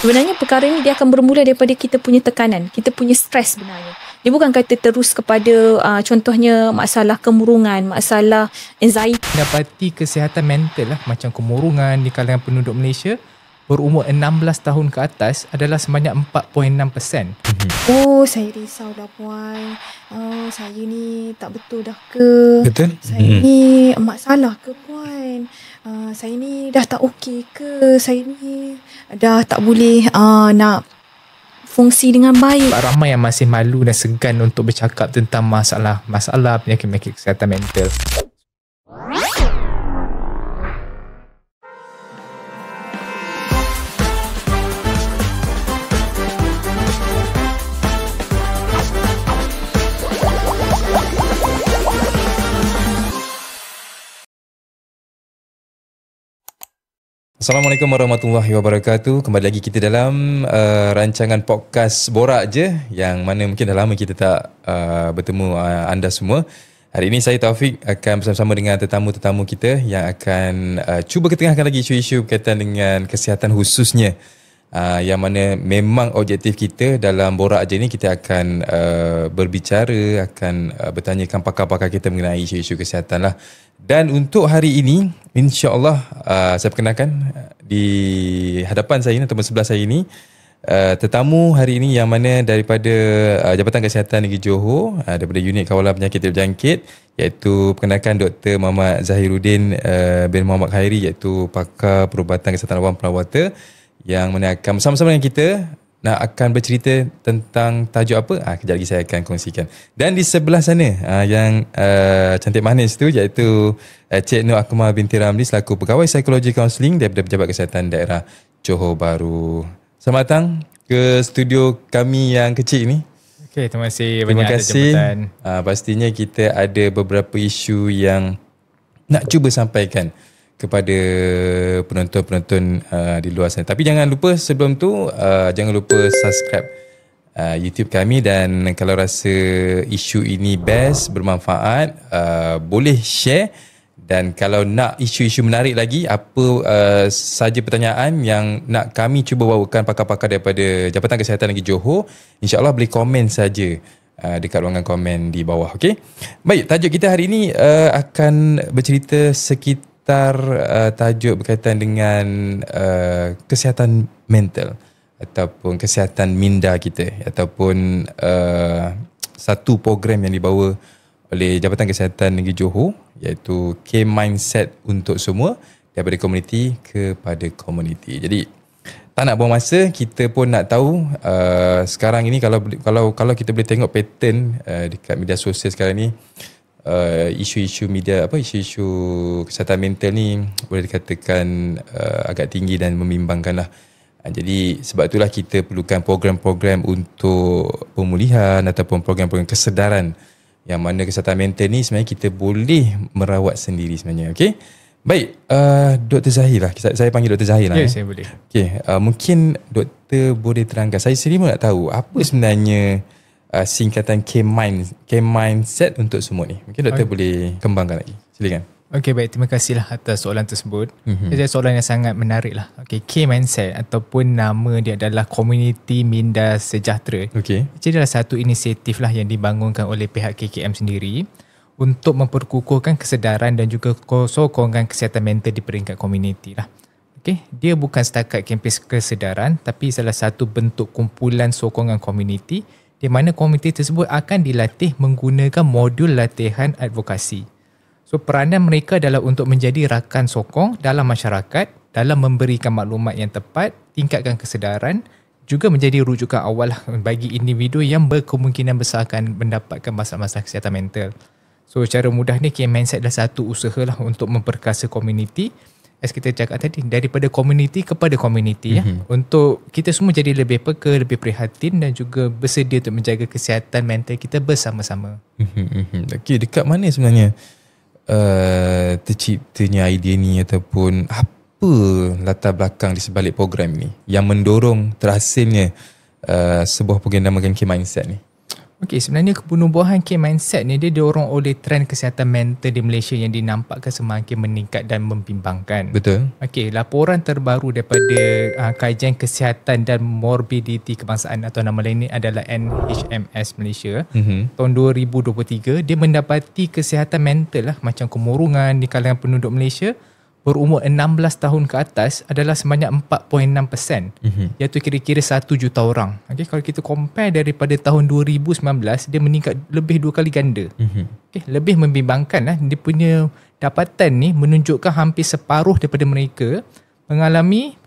Sebenarnya perkara ni dia akan bermula daripada kita punya tekanan, kita punya stres sebenarnya. Dia bukan kata terus kepada contohnya masalah kemurungan, masalah anxiety. Dapati kesihatan mental lah, macam kemurungan di kalangan penduduk Malaysia berumur 16 tahun ke atas adalah sebanyak 4.6%. Oh, saya risau dah puan. Saya ni tak betul dah ke? Betul? Saya ni masalah ke puan? Saya ni dah tak okey ke? Saya ni dah tak boleh nak fungsi dengan baik. Ramai yang masih malu dan segan untuk bercakap tentang masalah penyakit-penyakit kesihatan mental. Assalamualaikum warahmatullahi wabarakatuh. Kembali lagi kita dalam rancangan podcast Borak Je, yang mana mungkin dah lama kita tak bertemu anda semua. Hari ini saya Taufik akan bersama-sama dengan tetamu-tetamu kita yang akan cuba ketengahkan lagi isu-isu berkaitan dengan kesihatan khususnya. Yang mana memang objektif kita dalam Borak Je ni, kita akan berbicara, akan bertanyakan pakar-pakar kita mengenai isu-isu kesihatan lah. Dan untuk hari ini, insya-Allah saya perkenalkan di hadapan saya ataupun sebelah saya ini tetamu hari ini yang mana daripada Jabatan Kesihatan Negeri Johor, daripada Unit Kawalan Penyakit Terjangkit, iaitu perkenalkan Dr. Muhammad Zahiruddin bin Muhammad Khairi, iaitu pakar perubatan kesihatan awam perawata, yang mana akan bersama-sama dengan kita akan bercerita tentang tajuk apa? Kejap lagi saya akan kongsikan. Dan di sebelah sana yang cantik manis tu, iaitu Cik Nur Akmal binti Ramli selaku Pegawai Psikologi Kaunseling daripada Pejabat Kesihatan Daerah Johor Bahru. Selamat datang ke studio kami yang kecil ni. Okey, terima kasih Terima banyak atas kasih. jemputan. Pastinya kita ada beberapa isu yang nak cuba sampaikan kepada penonton-penonton di luar sana. Tapi jangan lupa sebelum tu, jangan lupa subscribe YouTube kami, dan kalau rasa isu ini best, bermanfaat, boleh share. Dan kalau nak isu-isu menarik lagi, apa saja pertanyaan yang nak kami cuba bawakan pakar-pakar daripada Jabatan Kesihatan Negeri Johor, insya-Allah boleh komen saja dekat ruangan komen di bawah. Okey. Baik, tajuk kita hari ini akan bercerita sekitar tajuk berkaitan dengan kesihatan mental ataupun kesihatan minda kita, ataupun satu program yang dibawa oleh Jabatan Kesihatan Negeri Johor, iaitu K-Mindset untuk semua, daripada komuniti kepada komuniti. Jadi tak nak buang masa, kita pun nak tahu sekarang ini, kalau kita boleh tengok pattern dekat media sosial sekarang ni, isu-isu media isu-isu kesihatan mental ni boleh dikatakan agak tinggi dan membimbangkan lah. Jadi sebab itulah kita perlukan program-program untuk pemulihan ataupun program-program kesedaran, yang mana kesihatan mental ni sebenarnya kita boleh merawat sendiri sebenarnya. Okey. Baik, Dr. Zahir lah. Saya panggil Dr. Zahir lah. Ya, saya boleh. Okey, mungkin doktor boleh terangkan. Saya sendiri pun nak tahu apa sebenarnya singkatan K-Mindset untuk semua ni. Mungkin doktor boleh kembangkan lagi. Silakan. Okey, baik. Terima kasihlah atas soalan tersebut. Jadi soalan yang sangat menarik lah. Okey, K-Mindset ataupun nama dia adalah Komuniti Minda Sejahtera. Okey. Jadi adalah satu inisiatif lah yang dibangunkan oleh pihak KKM sendiri untuk memperkukuhkan kesedaran dan juga sokongan kesihatan mental di peringkat komuniti lah. Okey, dia bukan setakat kempen kesedaran, tapi salah satu bentuk kumpulan sokongan komuniti di mana komuniti tersebut akan dilatih menggunakan modul latihan advokasi. So, peranan mereka adalah untuk menjadi rakan sokong dalam masyarakat, dalam memberikan maklumat yang tepat, tingkatkan kesedaran, juga menjadi rujukan awal bagi individu yang berkemungkinan besar akan mendapatkan masalah-masalah kesihatan mental. So, secara mudah ni, K-Mindset adalah satu usaha lah untuk memperkasa komuniti. As kita cakap tadi, daripada komuniti kepada komuniti ya, untuk kita semua jadi lebih peka, lebih prihatin dan juga bersedia untuk menjaga kesihatan mental kita bersama-sama. Okey, dekat mana sebenarnya terciptanya idea ni, ataupun apa latar belakang di sebalik program ni yang mendorong terhasilnya sebuah program namakan K-Mindset ni? Okey, sebenarnya penubuhan K mindset ni dia didorong oleh trend kesihatan mental di Malaysia yang dinampakkan semakin meningkat dan membimbangkan. Betul. Okey, laporan terbaru daripada kajian kesihatan dan morbiditi kebangsaan atau nama lain ni adalah NHMS Malaysia tahun 2023, dia mendapati kesihatan mental lah macam kemurungan di kalangan penduduk Malaysia berumur 16 tahun ke atas adalah sebanyak 4.6%, iaitu kira-kira 1 juta orang. Okay, kalau kita compare daripada tahun 2019, dia meningkat lebih 2 kali ganda. Okay, lebih membimbangkan lah, dia punya dapatan ni menunjukkan hampir separuh daripada mereka mengalami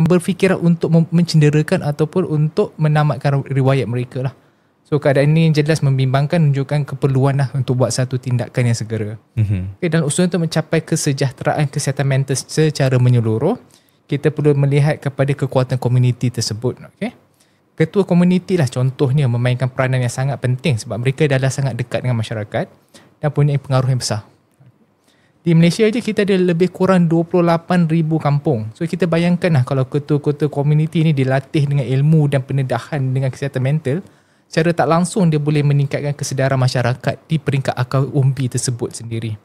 berfikiran untuk mencenderakan ataupun untuk menamatkan riwayat mereka lah. So keadaan ini jelas membimbangkan, menunjukkan keperluan lah untuk buat satu tindakan yang segera. Okay, dan usaha untuk mencapai kesejahteraan kesihatan mental secara menyeluruh, kita perlu melihat kepada kekuatan komuniti tersebut. Okay? Ketua komuniti lah contohnya memainkan peranan yang sangat penting sebab mereka adalah sangat dekat dengan masyarakat dan punya pengaruh yang besar. Di Malaysia je kita ada lebih kurang 28,000 kampung. So kita bayangkan lah kalau ketua-ketua komuniti ni dilatih dengan ilmu dan pendedahan dengan kesihatan mental, secara tak langsung dia boleh meningkatkan kesedaran masyarakat di peringkat akar umbi tersebut sendiri.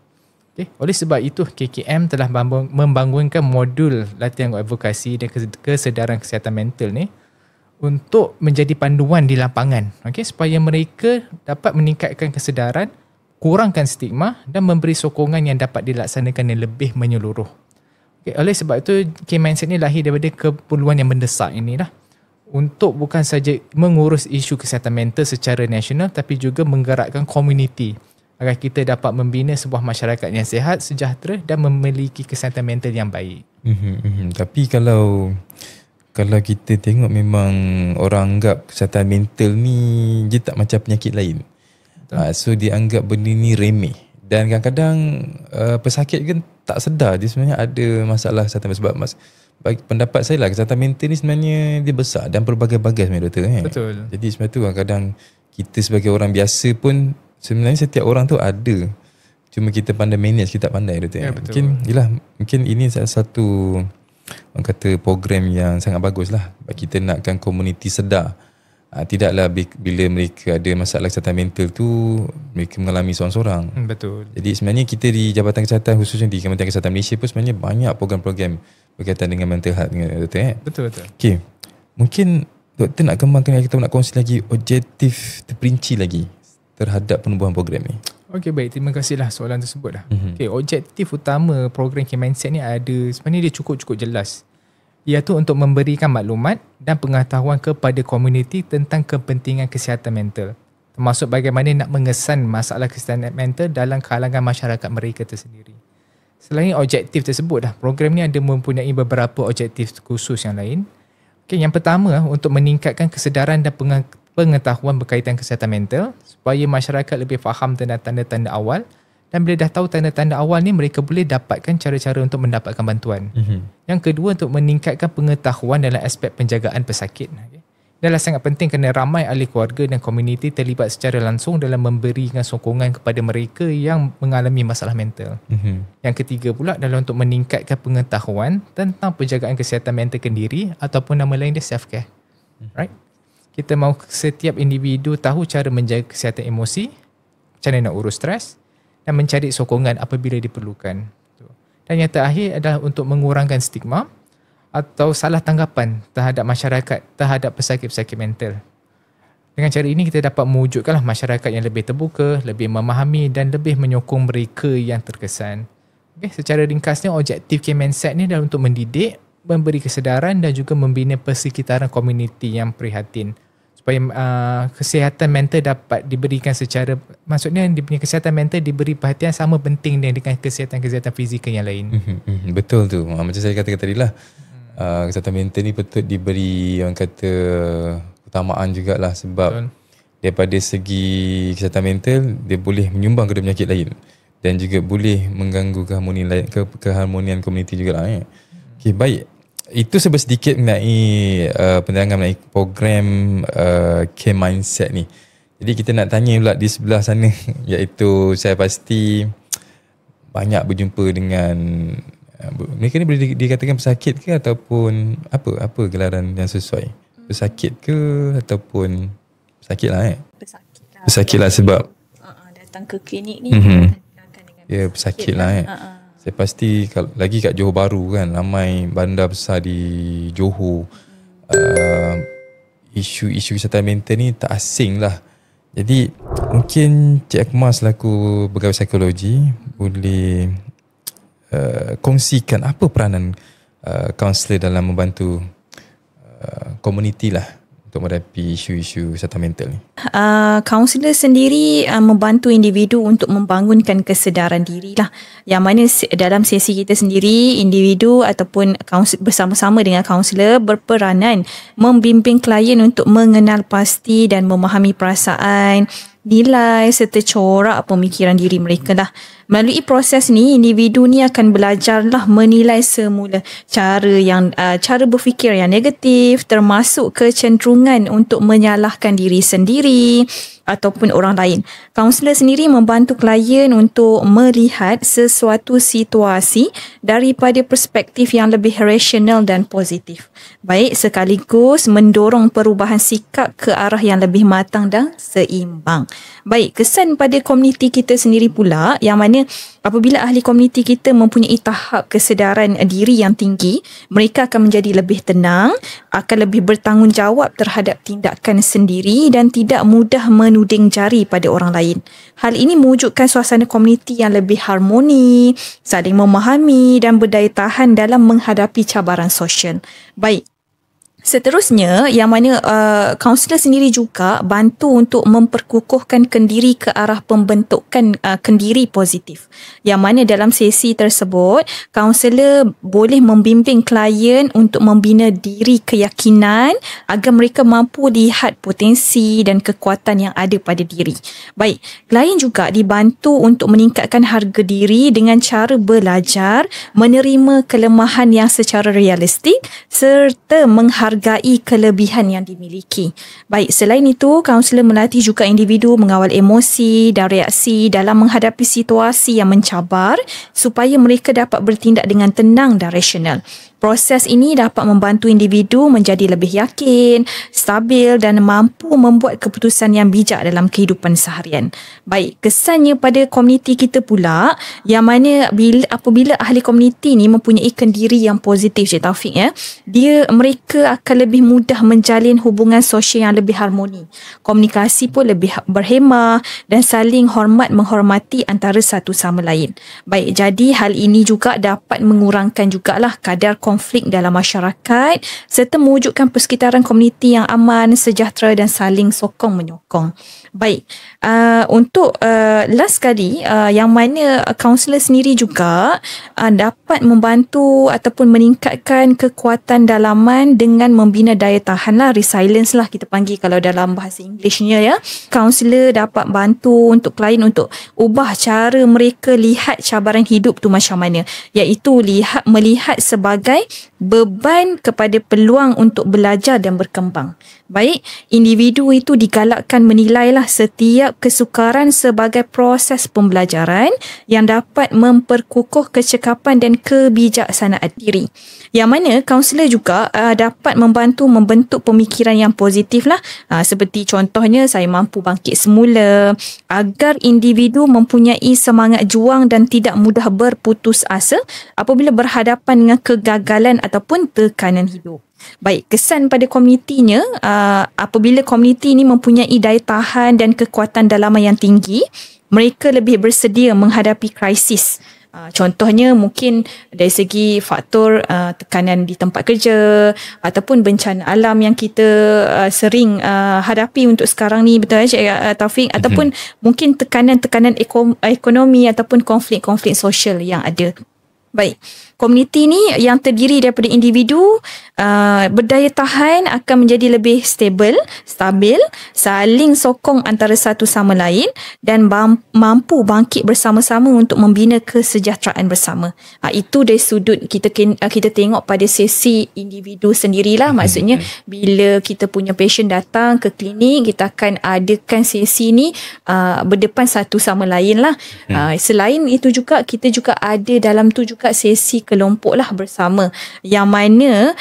Okay. Oleh sebab itu, KKM telah membangunkan modul latihan advokasi dan kesedaran kesihatan mental ni untuk menjadi panduan di lapangan, okay, supaya mereka dapat meningkatkan kesedaran, kurangkan stigma dan memberi sokongan yang dapat dilaksanakan yang lebih menyeluruh. Okay. Oleh sebab itu, K-Mindset ni lahir daripada keperluan yang mendesak inilah, untuk bukan saja mengurus isu kesihatan mental secara nasional tapi juga menggerakkan komuniti agar kita dapat membina sebuah masyarakat yang sihat, sejahtera dan memiliki kesihatan mental yang baik. Tapi kalau kita tengok memang orang anggap kesihatan mental ni dia tak macam penyakit lain. So dia anggap benda ni remeh. Dan kadang-kadang pesakit kan tak sedar dia sebenarnya ada masalah kesihatan mental. Sebab bagi pendapat saya lah, kesihatan mental ni sebenarnya dia besar dan berbagai-bagai sebenarnya doktor. Betul. Jadi sebab tu kadang kita sebagai orang biasa pun sebenarnya setiap orang tu ada. Cuma kita pandai manage, kita tak pandai doktor. Ya, betul. Mungkin ini salah satu orang kata program yang sangat bagus lah. Kita nakkan komuniti sedar. Tidaklah bila mereka ada masalah kesihatan mental tu mereka mengalami seorang-seorang. Betul. Jadi sebenarnya kita di Jabatan Kesihatan, khususnya di Kementerian Kesihatan Malaysia pun sebenarnya banyak program-program berkaitan dengan mental health doktor. Betul. Okay. Mungkin doktor nak kembangkan, kita nak kongsi lagi objektif terperinci lagi terhadap penubuhan program ni. Okey, baik, terima kasihlah soalan tersebut dah. Okey, objektif utama program K-Mindset ni ada, sebenarnya dia cukup jelas, iaitu untuk memberikan maklumat dan pengetahuan kepada komuniti tentang kepentingan kesihatan mental, termasuk bagaimana nak mengesan masalah kesihatan mental dalam kalangan masyarakat mereka tersendiri. Selain objektif tersebut, program ni ada mempunyai beberapa objektif khusus yang lain. Okay, yang pertama, untuk meningkatkan kesedaran dan pengetahuan berkaitan kesihatan mental supaya masyarakat lebih faham tentang tanda-tanda awal, dan bila dah tahu tanda-tanda awal ni, mereka boleh dapatkan cara-cara untuk mendapatkan bantuan. Yang kedua, untuk meningkatkan pengetahuan dalam aspek penjagaan pesakit. Adalah sangat penting kerana ramai ahli keluarga dan komuniti terlibat secara langsung dalam memberikan sokongan kepada mereka yang mengalami masalah mental. Yang ketiga pula adalah untuk meningkatkan pengetahuan tentang penjagaan kesihatan mental kendiri ataupun nama lain dia self-care. Right? Kita mahu setiap individu tahu cara menjaga kesihatan emosi, macam mana nak urus stres dan mencari sokongan apabila diperlukan. Dan yang terakhir adalah untuk mengurangkan stigma atau salah tanggapan terhadap masyarakat terhadap pesakit-pesakit mental. Dengan cara ini kita dapat mewujudkanlah masyarakat yang lebih terbuka, lebih memahami dan lebih menyokong mereka yang terkesan. Okay, secara ringkasnya objektif K-Mindset ni adalah untuk mendidik, memberi kesedaran dan juga membina persekitaran komuniti yang prihatin supaya kesihatan mental dapat diberikan secara, maksudnya dia punya kesihatan mental diberi perhatian sama penting dengan kesihatan-kesihatan fizikal yang lain. Betul tu. Macam saya katakan tadi lah, kesihatan mental ni patut diberi orang kata utamaan jugalah sebab betul, daripada segi kesihatan mental dia boleh menyumbang kepada penyakit lain dan juga boleh mengganggu keharmonian komuniti jugalah. Okay, baik. Itu sedikit mengenai penerangan mengenai program K-Mindset ni. Jadi kita nak tanya pula di sebelah sana, iaitu saya pasti banyak berjumpa dengan mereka ni, boleh dikatakan pesakit ke ataupun apa gelaran yang sesuai? Pesakit ke ataupun pesakit lah Pesakit. Bersakit lah sebab datang ke klinik ni akan dengan bersakit lah Saya pasti lagi kat Johor Bahru kan, ramai bandar besar di Johor, isu-isu kesihatan mental ni tak asing lah. Jadi mungkin Cik Akmal selaku pegawai psikologi boleh kongsikan apa peranan kaunselor dalam membantu komuniti lah untuk menghadapi isu-isu kesihatan mental ni. Kaunselor sendiri membantu individu untuk membangunkan kesedaran diri lah. Yang mana dalam sesi kita sendiri, individu ataupun bersama-sama dengan kaunselor berperanan membimbing klien untuk mengenal pasti dan memahami perasaan, nilai serta corak pemikiran diri mereka lah. Melalui proses ni, individu ni akan belajarlah menilai semula cara berfikir yang negatif, termasuk kecenderungan untuk menyalahkan diri sendiri ataupun orang lain. Kaunselor sendiri membantu klien untuk melihat sesuatu situasi daripada perspektif yang lebih rasional dan positif. Baik sekaligus mendorong perubahan sikap ke arah yang lebih matang dan seimbang. Baik, kesan pada komuniti kita sendiri pula, yang mana apabila ahli komuniti kita mempunyai tahap kesedaran diri yang tinggi, mereka akan menjadi lebih tenang, akan lebih bertanggungjawab terhadap tindakan sendiri dan tidak mudah menuding jari pada orang lain. Hal ini mewujudkan suasana komuniti yang lebih harmoni, saling memahami dan berdaya tahan dalam menghadapi cabaran sosial. Baik. Seterusnya, yang mana kaunselor sendiri juga bantu untuk memperkukuhkan kendiri ke arah pembentukan kendiri positif. Yang mana dalam sesi tersebut, kaunselor boleh membimbing klien untuk membina diri keyakinan agar mereka mampu lihat potensi dan kekuatan yang ada pada diri. Baik, klien juga dibantu untuk meningkatkan harga diri dengan cara belajar, menerima kelemahan yang secara realistik serta menghargai kelebihan yang dimiliki. Baik, selain itu, kaunselor melatih juga individu mengawal emosi dan reaksi dalam menghadapi situasi yang mencabar supaya mereka dapat bertindak dengan tenang dan rasional. Proses ini dapat membantu individu menjadi lebih yakin, stabil dan mampu membuat keputusan yang bijak dalam kehidupan seharian. Baik, kesannya pada komuniti kita pula, yang mana apabila ahli komuniti ni mempunyai kendiri yang positif, Cik Taufik, mereka akan lebih mudah menjalin hubungan sosial yang lebih harmoni. Komunikasi pun lebih berhemah dan saling menghormati antara satu sama lain. Baik, jadi hal ini juga dapat mengurangkan jugalah kadar konflik dalam masyarakat serta mewujudkan persekitaran komuniti yang aman, sejahtera dan saling sokong-menyokong. Baik, untuk last kali, yang mana kaunselor sendiri juga dapat membantu ataupun meningkatkan kekuatan dalaman dengan membina daya tahan lah, resilience lah kita panggil kalau dalam bahasa Englishnya ya. Kaunselor dapat bantu untuk klien untuk ubah cara mereka lihat cabaran hidup tu macam mana, iaitu melihat sebagai beban kepada peluang untuk belajar dan berkembang. Baik, individu itu digalakkan menilailah setiap kesukaran sebagai proses pembelajaran yang dapat memperkukuh kecekapan dan kebijaksanaan diri. Yang mana kaunselor juga dapat membantu membentuk pemikiran yang positif lah. Seperti contohnya, saya mampu bangkit semula agar individu mempunyai semangat juang dan tidak mudah berputus asa apabila berhadapan dengan kegagalan ataupun tekanan hidup. Baik, kesan pada komunitinya, apabila komuniti ini mempunyai daya tahan dan kekuatan dalaman yang tinggi, mereka lebih bersedia menghadapi krisis. Contohnya mungkin dari segi faktor tekanan di tempat kerja ataupun bencana alam yang kita sering hadapi untuk sekarang ni, betul Cik Taufik, ataupun mungkin tekanan-tekanan ekonomi ataupun konflik-konflik sosial yang ada. Baik, komuniti ni yang terdiri daripada individu berdaya tahan akan menjadi lebih stabil, saling sokong antara satu sama lain dan mampu bangkit bersama-sama untuk membina kesejahteraan bersama. Itu dari sudut kita tengok pada sesi individu sendirilah. Maksudnya bila kita punya patient datang ke klinik, kita akan adakan sesi ni berdepan satu sama lain lah. Selain itu juga, kita juga ada dalam tu juga sesi kelompok lah bersama, yang mana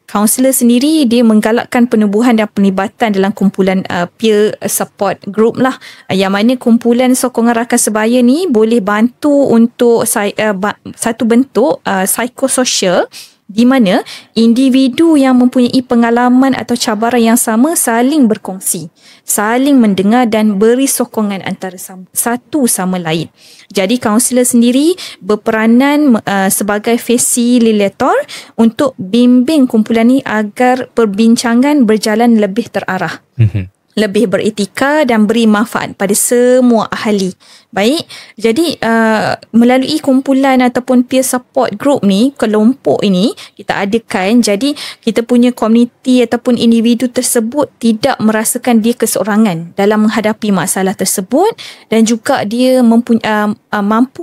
kaunselor sendiri dia menggalakkan penubuhan dan penlibatan dalam kumpulan peer support group lah, yang mana kumpulan sokongan rakan sebaya ni boleh bantu untuk satu bentuk psikososial di mana individu yang mempunyai pengalaman atau cabaran yang sama saling berkongsi, saling mendengar dan beri sokongan antara satu sama lain. Jadi kaunselor sendiri berperanan sebagai fasilitator untuk bimbing kumpulan ni agar perbincangan berjalan lebih terarah. Lebih beretika dan beri manfaat pada semua ahli. Baik, jadi melalui kumpulan ataupun peer support group ni, kelompok ini kita adakan, jadi kita punya komuniti ataupun individu tersebut tidak merasakan dia keseorangan dalam menghadapi masalah tersebut, dan juga dia mampu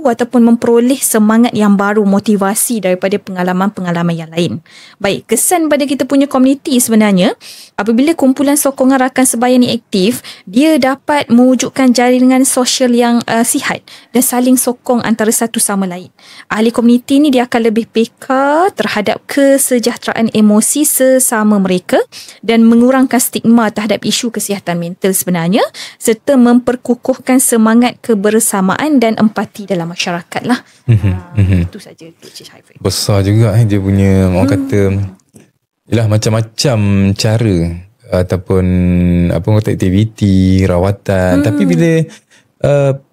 ataupun memperoleh semangat yang baru, motivasi daripada pengalaman-pengalaman yang lain. Baik, kesan pada kita punya komuniti sebenarnya, apabila kumpulan sokongan rakan sebaya ni aktif, dia dapat mewujudkan jaringan sosial yang sihat dan saling sokong antara satu sama lain. Ahli komuniti ni dia akan lebih peka terhadap kesejahteraan emosi sesama mereka dan mengurangkan stigma terhadap isu kesihatan mental sebenarnya, serta memperkukuhkan semangat kebersamaan dan empati dalam masyarakat lah. Itu saja untuk Cik Haifaz. Besar juga dia punya, orang kata ialah macam-macam cara ataupun apa kata aktiviti, rawatan. Tapi bila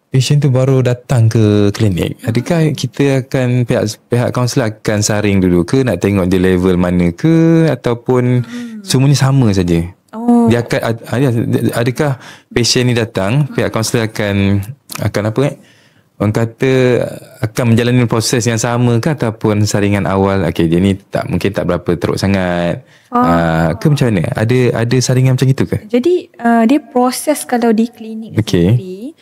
patient tu baru datang ke klinik, adakah kita akan pihak kaunselor akan saring dulu ke, nak tengok dia level mana ke, ataupun semuanya sama saja? Dia akan adakah patient ni datang, pihak kaunselor akan apa orang kata akan menjalani proses yang sama ke, ataupun saringan awal dia ni mungkin tak berapa teruk sangat ke macam mana? Ada saringan macam itu ke? Jadi dia proses kalau di klinik sendiri,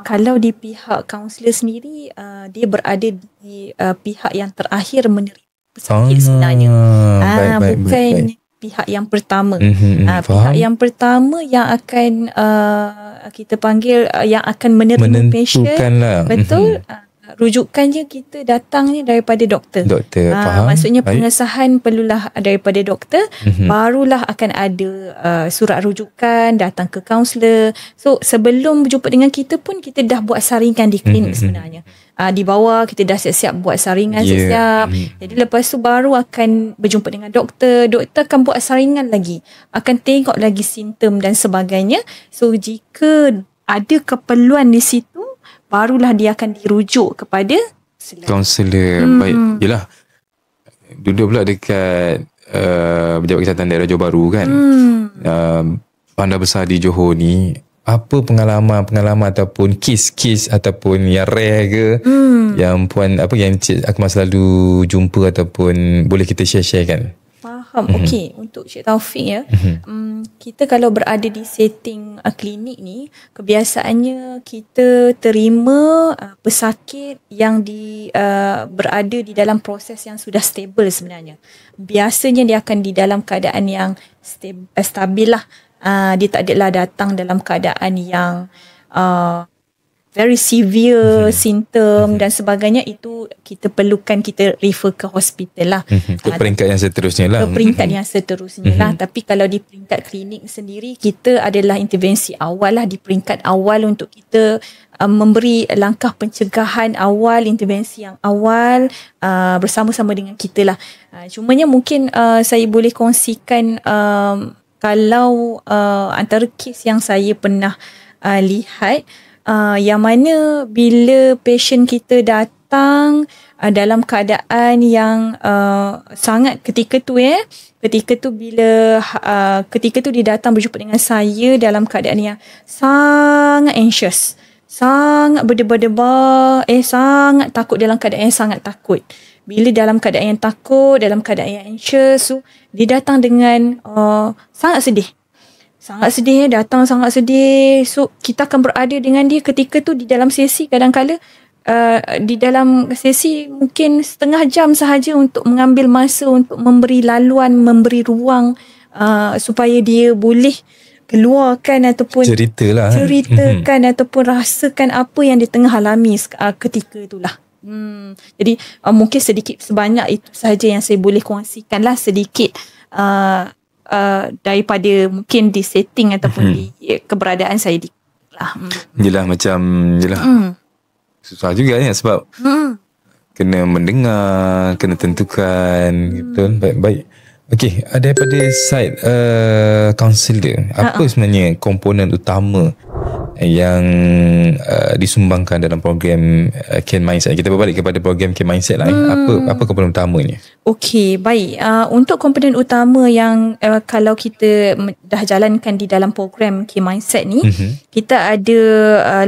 kalau di pihak kaunselor sendiri, dia berada di pihak yang terakhir menerima pesakit sebenarnya. Bukan pihak yang pertama. Pihak yang pertama yang akan kita panggil yang akan menerima patient. Betul. Rujukannya kita datangnya daripada doktor. Faham. Maksudnya pengesahan perlulah daripada doktor, barulah akan ada surat rujukan datang ke kaunselor. So sebelum berjumpa dengan kita pun kita dah buat saringan di klinik sebenarnya. Di bawah kita dah siap-siap buat saringan siap-siap. Jadi lepas tu baru akan berjumpa dengan doktor. Doktor akan buat saringan lagi, akan tengok lagi simptom dan sebagainya. So jika ada keperluan di situ, barulah dia akan dirujuk kepada kaunselor. Baik, yelah, duduk pula dekat Pejabat Kesihatan Daerah Johor Bahru kan. Bandar besar di Johor ni, apa pengalaman ataupun kes-kes ataupun yang rare ke, yang puan yang Cik Akmal selalu jumpa ataupun boleh kita share-sharekan? Faham. Okey, untuk Cik Taufik ya. Kita kalau berada di setting klinik ni, kebiasaannya kita terima pesakit yang berada di dalam proses yang sudah stable sebenarnya. Biasanya dia akan di dalam keadaan yang stabil lah. Dia tak adalah datang dalam keadaan yang very severe simptom dan sebagainya. Itu kita perlukan, kita refer ke hospital lah. Ke peringkat yang seterusnya lah. Ke peringkat yang seterusnya lah. Tapi kalau di peringkat klinik sendiri, kita adalah intervensi awal lah, di peringkat awal untuk kita memberi langkah pencegahan awal, intervensi yang awal bersama-sama dengan kita lah. Cumanya mungkin saya boleh kongsikan kalau antara kes yang saya pernah lihat, yang mana bila patient kita datang dalam keadaan yang sangat ketika tu bila ketika tu dia datang berjumpa dengan saya dalam keadaan yang sangat anxious, sangat berdebar-debar, sangat takut, dalam keadaan yang sangat takut. Bila dalam keadaan yang takut, dalam keadaan yang anxious, so dia datang dengan sangat sedih. Sangat sedih, datang sangat sedih. So kita akan berada dengan dia ketika tu di dalam sesi. Kadang-kala di dalam sesi mungkin setengah jam sahaja untuk mengambil masa untuk memberi laluan, memberi ruang supaya dia boleh keluarkan ataupun ceritakan ataupun rasakan apa yang dia tengah alami ketika itulah. Jadi mungkin sedikit sebanyak itu sahaja yang saya boleh kongsikan lah, sedikit daripada mungkin di setting ataupun di keberadaan saya di lah. Yelah macam susah juga ni sebab kena mendengar, kena tentukan gitu. Baik. Okey, daripada side kaunselor, apa sebenarnya komponen utama yang disumbangkan dalam program Ken Mindset? Kita berbalik kepada program Ken Mindset lah. Apa komponen utamanya? Okey, baik. Untuk komponen utama yang kalau kita dah jalankan di dalam program Ken Mindset ni, kita ada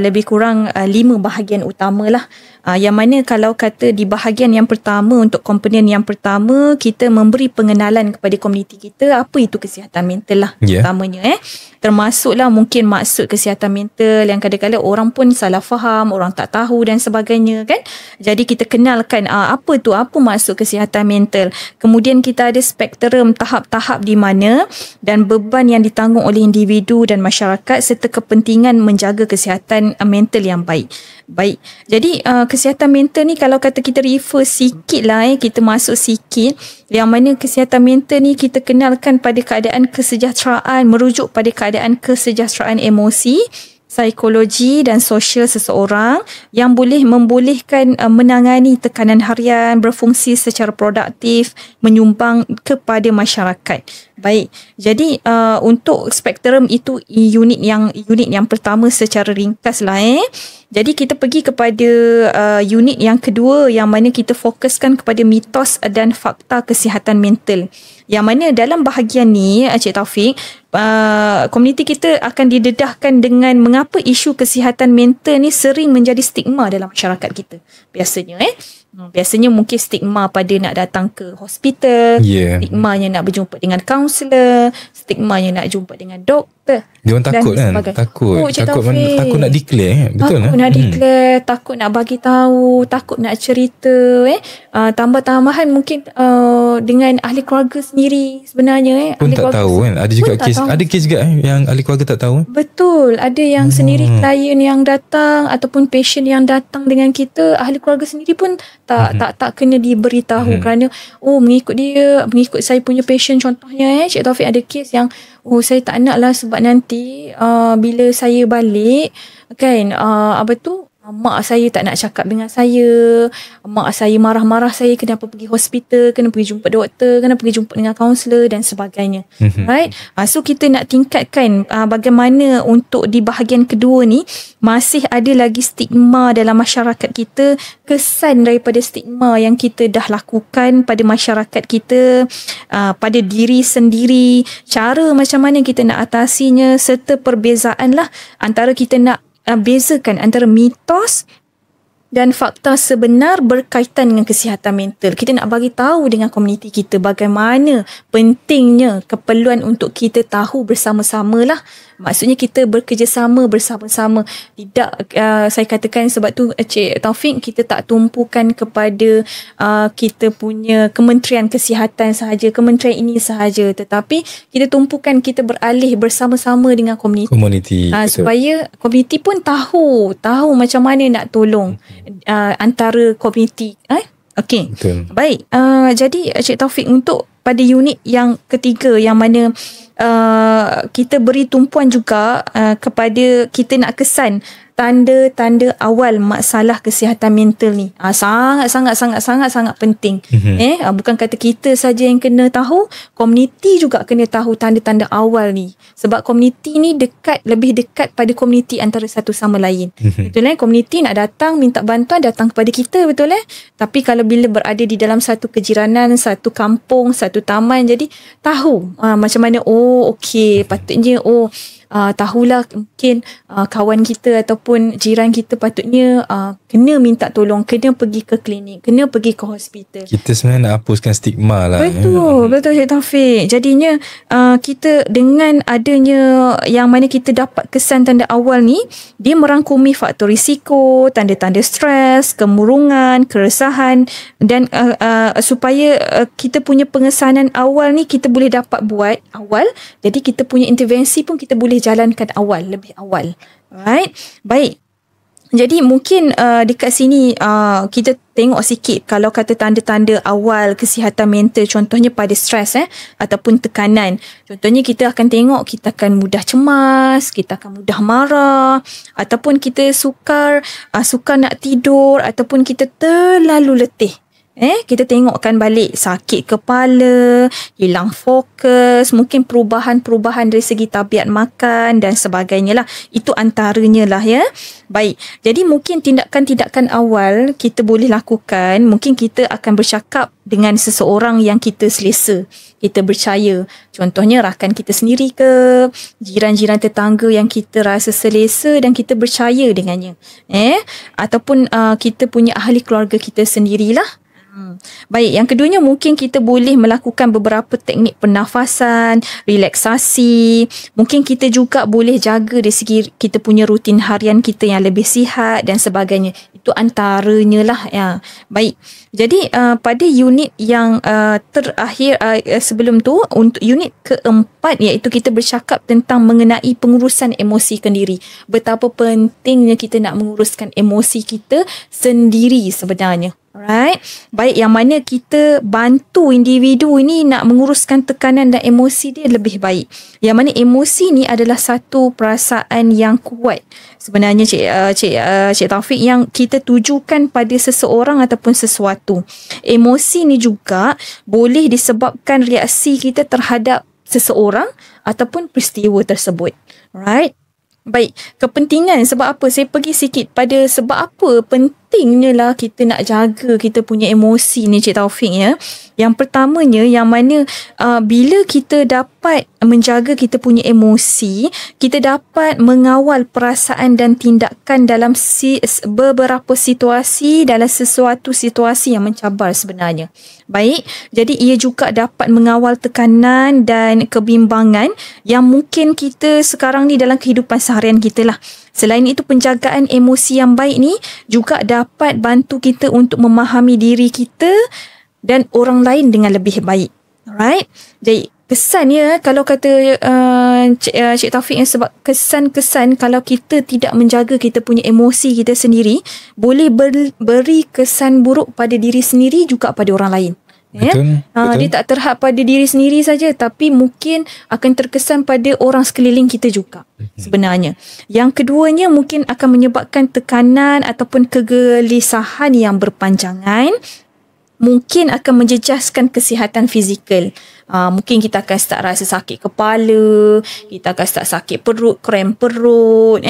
lebih kurang 5 bahagian utama lah. Yang mana kalau kata di bahagian yang pertama, untuk komponen yang pertama, kita memberi pengenalan kepada komuniti kita apa itu kesihatan mental lah, utamanya termasuklah mungkin maksud kesihatan mental yang kadang-kadang orang pun salah faham, orang tak tahu dan sebagainya kan. Jadi kita kenalkan apa maksud kesihatan mental. Kemudian kita ada spektrum tahap-tahap di mana dan beban yang ditanggung oleh individu dan masyarakat serta kepentingan menjaga kesihatan mental yang baik. Jadi kesihatan mental ni kalau kata kita refer sikit lah, kita masuk sikit, yang mana kesihatan mental ni kita kenalkan pada keadaan kesejahteraan, merujuk pada keadaan kesejahteraan emosi, psikologi dan sosial seseorang yang boleh membolehkan menangani tekanan harian, berfungsi secara produktif, menyumbang kepada masyarakat. Baik. Jadi untuk spektrum itu unit yang pertama secara ringkas lah. Jadi kita pergi kepada unit yang kedua, yang mana kita fokuskan kepada mitos dan fakta kesihatan mental. Yang mana dalam bahagian ni, Cik Taufik, komuniti kita akan didedahkan dengan mengapa isu kesihatan mental ni sering menjadi stigma dalam masyarakat kita. Biasanya mungkin stigma pada nak datang ke hospital, stigmanya nak berjumpa dengan kaunselor, stigmanya nak jumpa dengan doktor. Dia orang takut kan? Takut nak declare. Betul takut nak declare, takut nak bagi tahu, takut nak cerita. Tambah-tambahan mungkin dengan ahli keluarga sendiri sebenarnya pun tak tahu kan. Ada juga kes, ada kes juga yang ahli keluarga tak tahu. Betul. Ada yang sendiri klien yang datang ataupun patient yang datang dengan kita, ahli keluarga sendiri pun tak kena diberitahu kerana mengikut saya punya patient. Contohnya Cik Taufik, ada kes yang saya tak nak lah sebab nanti bila saya balik kan, mak saya tak nak cakap dengan saya, mak saya marah-marah saya kenapa pergi hospital, kena pergi jumpa doktor, kena pergi jumpa dengan kaunselor dan sebagainya. Right? So kita nak tingkatkan bagaimana untuk di bahagian kedua ni masih ada lagi stigma dalam masyarakat kita, kesan daripada stigma yang kita dah lakukan pada masyarakat kita, pada diri sendiri, cara macam mana kita nak atasinya, serta perbezaan lah antara kita nak bezakan antara mitos dan fakta sebenar berkaitan dengan kesihatan mental. Kita nak bagi tahu dengan komuniti kita bagaimana pentingnya, keperluan untuk kita tahu bersama-sama lah. Maksudnya kita bekerjasama bersama-sama. Tidak, saya katakan sebab tu Cik Taufik, kita tak tumpukan kepada kita punya Kementerian Kesihatan sahaja, kementerian ini sahaja, tetapi kita tumpukan, kita beralih bersama-sama dengan komuniti. Supaya komuniti pun tahu macam mana nak tolong antara komuniti. Okey. Baik. Jadi Cik Taufik, untuk pada unit yang ketiga, yang mana kita beri tumpuan juga kepada kita nak kesan tanda-tanda awal masalah kesihatan mental ni. Sangat penting. Bukan kata kita saja yang kena tahu, komuniti juga kena tahu tanda-tanda awal ni. Sebab komuniti ni lebih dekat pada komuniti antara satu sama lain. Betul komuniti nak datang minta bantuan, datang kepada kita, betul Tapi kalau bila berada di dalam satu kejiranan, satu kampung, satu taman, jadi tahu macam mana, okey, patutnya tahulah mungkin kawan kita ataupun jiran kita patutnya kena minta tolong, kena pergi ke klinik, kena pergi ke hospital. Kita sebenarnya nak hapuskan stigma lah. Betul Cik Taufik. Jadinya kita dengan adanya yang mana kita dapat kesan tanda awal ni, dia merangkumi faktor risiko, tanda-tanda stres, kemurungan, keresahan, dan supaya kita punya pengesanan awal ni kita boleh dapat buat awal. Jadi kita punya intervensi pun kita boleh jalankan lebih awal. Right? Baik. Jadi mungkin dekat sini kita tengok sikit kalau kata tanda-tanda awal kesihatan mental, contohnya pada stres ataupun tekanan. Contohnya kita akan tengok kita akan mudah cemas, kita akan mudah marah, ataupun kita sukar nak tidur, ataupun kita terlalu letih. Kita tengokkan balik sakit kepala, hilang fokus, mungkin perubahan-perubahan dari segi tabiat makan dan sebagainya lah. Itu antaranya lah ya. Baik, jadi mungkin tindakan-tindakan awal kita boleh lakukan, mungkin kita akan bercakap dengan seseorang yang kita selesa, kita percaya. Contohnya rakan kita sendiri ke, jiran-jiran tetangga yang kita rasa selesa dan kita percaya dengannya. Ataupun kita punya ahli keluarga kita sendirilah. Baik, yang keduanya mungkin kita boleh melakukan beberapa teknik pernafasan, relaksasi. Mungkin kita juga boleh jaga dari segi kita punya rutin harian kita yang lebih sihat dan sebagainya. Itu antaranya lah ya. Baik, jadi pada unit yang terakhir sebelum tu, untuk unit keempat, iaitu kita bercakap tentang mengenai pengurusan emosi sendiri. Betapa pentingnya kita nak menguruskan emosi kita sendiri sebenarnya. Alright. Baik, yang mana kita bantu individu ini nak menguruskan tekanan dan emosi dia lebih baik. Yang mana emosi ni adalah satu perasaan yang kuat. Sebenarnya Cik Taufik, yang kita tujukan pada seseorang ataupun sesuatu. Emosi ni juga boleh disebabkan reaksi kita terhadap seseorang ataupun peristiwa tersebut. Alright. Baik, kepentingan sebab apa? Saya pergi sikit pada sebab apa pentingnya lah kita nak jaga kita punya emosi ni, Cik Taufik ya. Yang pertamanya, yang mana bila kita dapat menjaga kita punya emosi, kita dapat mengawal perasaan dan tindakan dalam beberapa situasi, dalam sesuatu situasi yang mencabar sebenarnya. Baik, jadi ia juga dapat mengawal tekanan dan kebimbangan yang mungkin kita sekarang ni dalam kehidupan seharian kita lah. Selain itu, penjagaan emosi yang baik ni juga dapat bantu kita untuk memahami diri kita dan orang lain dengan lebih baik. Alright. Jadi kesannya, kalau kata Cik Taufik, sebab kesan-kesan kalau kita tidak menjaga kita punya emosi kita sendiri, boleh beri kesan buruk pada diri sendiri juga pada orang lain. Betul, betul. Dia tak terhad pada diri sendiri saja, tapi mungkin akan terkesan pada orang sekeliling kita juga sebenarnya. Yang keduanya mungkin akan menyebabkan tekanan ataupun kegelisahan yang berpanjangan. Mungkin akan menjejaskan kesihatan fizikal. Mungkin kita akan start rasa sakit kepala, kita akan start sakit perut, krem perut.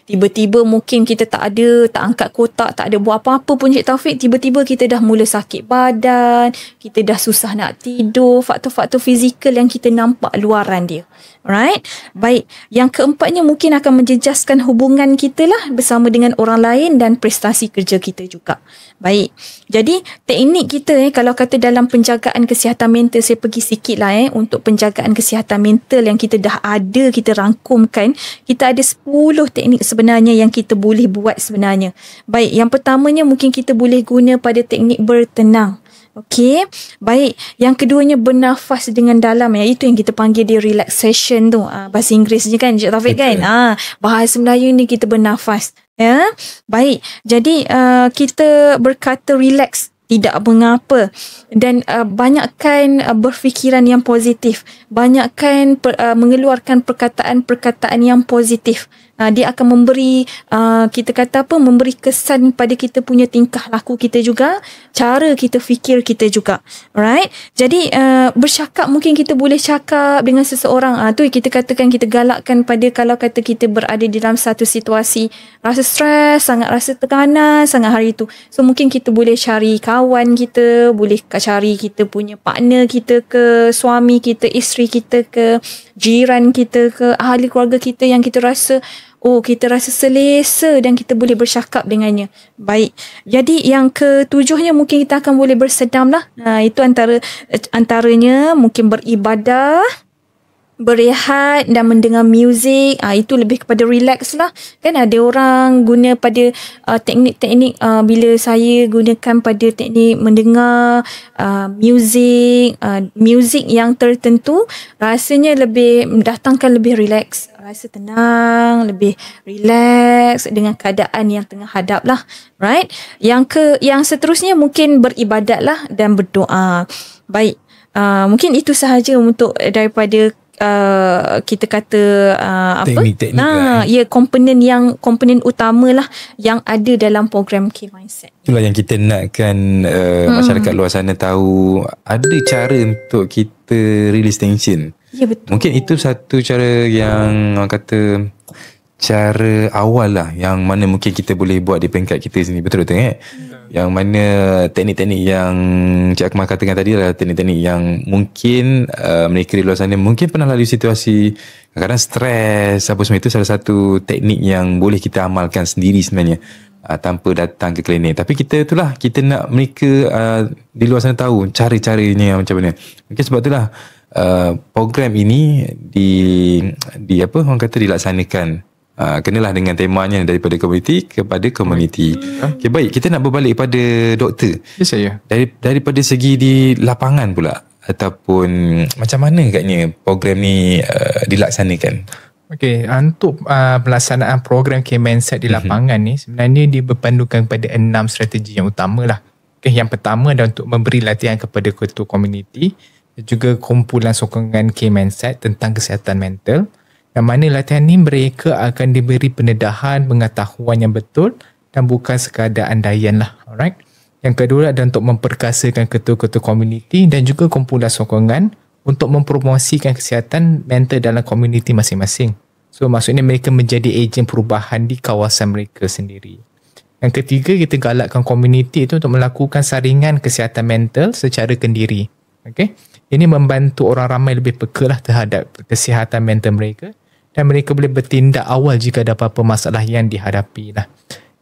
Tiba-tiba mungkin kita tak angkat kotak, tak ada buat apa-apa pun Cik Taufik, tiba-tiba kita dah mula sakit badan, kita dah susah nak tidur, faktor-faktor fizikal yang kita nampak luaran dia. Alright. Baik, yang keempatnya mungkin akan menjejaskan hubungan kita lah bersama dengan orang lain dan prestasi kerja kita juga. Baik, jadi teknik kita kalau kata dalam penjagaan kesihatan mental, saya pergi sikit lah untuk penjagaan kesihatan mental yang kita dah ada, kita rangkumkan. Kita ada 10 teknik sebenarnya yang kita boleh buat sebenarnya. Baik, yang pertamanya mungkin kita boleh guna pada teknik bertenang. Okey, baik. Yang keduanya bernafas dengan dalam, itu yang kita panggil dia relaxation tu. Bahasa Inggerisnya kan Cik Taufik kan? Bahasa Melayu ni kita bernafas. Ya, baik. Jadi kita berkata relax, tidak mengapa, dan banyakkan berfikiran yang positif, banyakkan mengeluarkan perkataan-perkataan yang positif. Dia akan memberi memberi kesan pada kita punya tingkah laku kita juga, cara kita fikir kita juga. Alright. Jadi bercakap, mungkin kita boleh cakap dengan seseorang. Tu kita katakan, kita galakkan pada kalau kata kita berada dalam satu situasi rasa stres, sangat rasa tekanan sangat hari itu. So mungkin kita boleh cari kawan kita, boleh cari kita punya partner kita ke, suami kita, isteri kita ke, jiran kita ke, ahli keluarga kita yang kita rasa kita rasa selesa dan kita boleh bercakap dengannya. Baik. Jadi yang ketujuhnya mungkin kita akan boleh bersedam lah. Itu antaranya mungkin beribadah. berehat dan mendengar muzik, itu lebih kepada relax lah. Kan ada orang guna pada teknik-teknik, bila saya gunakan pada teknik mendengar muzik yang tertentu, rasanya lebih mendatangkan lebih relax, rasa tenang, lebih relax dengan keadaan yang tengah hadap lah, right? Yang seterusnya mungkin beribadat lah dan berdoa. Baik, mungkin itu sahaja untuk daripada kita kata teknik-teknik komponen utama lah yang ada dalam program K-Mindset. Itulah yang kita nakkan masyarakat luar sana tahu, ada cara untuk kita release tension. Ya, betul. Mungkin itu satu cara yang orang kata cara awal lah, yang mana mungkin kita boleh buat di peringkat kita sini. Betul-betul yang mana teknik-teknik yang Cik Akmal katakan tadi adalah teknik-teknik yang mungkin mereka di luar sana mungkin pernah lalui situasi kadang-kadang stres apa semua. Itu salah satu teknik yang boleh kita amalkan sendiri sebenarnya, tanpa datang ke klinik. Tapi kita nak mereka di luar sana tahu cara-caranya macam mana. Mungkin sebab itulah program ini orang kata dilaksanakan. Kenalah dengan temanya daripada komuniti kepada komuniti. Okay, baik, kita nak berbalik pada doktor. Ya, saya. Daripada segi di lapangan pula, ataupun macam mana agaknya program ni dilaksanakan? Okey, untuk pelaksanaan program K-Mindset di lapangan ni sebenarnya dia berpandukan pada 6 strategi yang utama lah. Okay, yang pertama adalah untuk memberi latihan kepada ketua komuniti dan juga kumpulan sokongan K-Mindset tentang kesihatan mental. Yang mana latihan ni mereka akan diberi pendedahan, pengetahuan yang betul dan bukan sekadar andaian lah. Alright. Yang kedua adalah untuk memperkasakan ketua-ketua komuniti dan juga kumpulan sokongan untuk mempromosikan kesihatan mental dalam komuniti masing-masing. So maksudnya mereka menjadi ejen perubahan di kawasan mereka sendiri. Yang ketiga, kita galakkan komuniti itu untuk melakukan saringan kesihatan mental secara kendiri. Okay? Ini membantu orang ramai lebih peka lah terhadap kesihatan mental mereka dan mereka boleh bertindak awal jika ada apa-apa masalah yang dihadapi lah.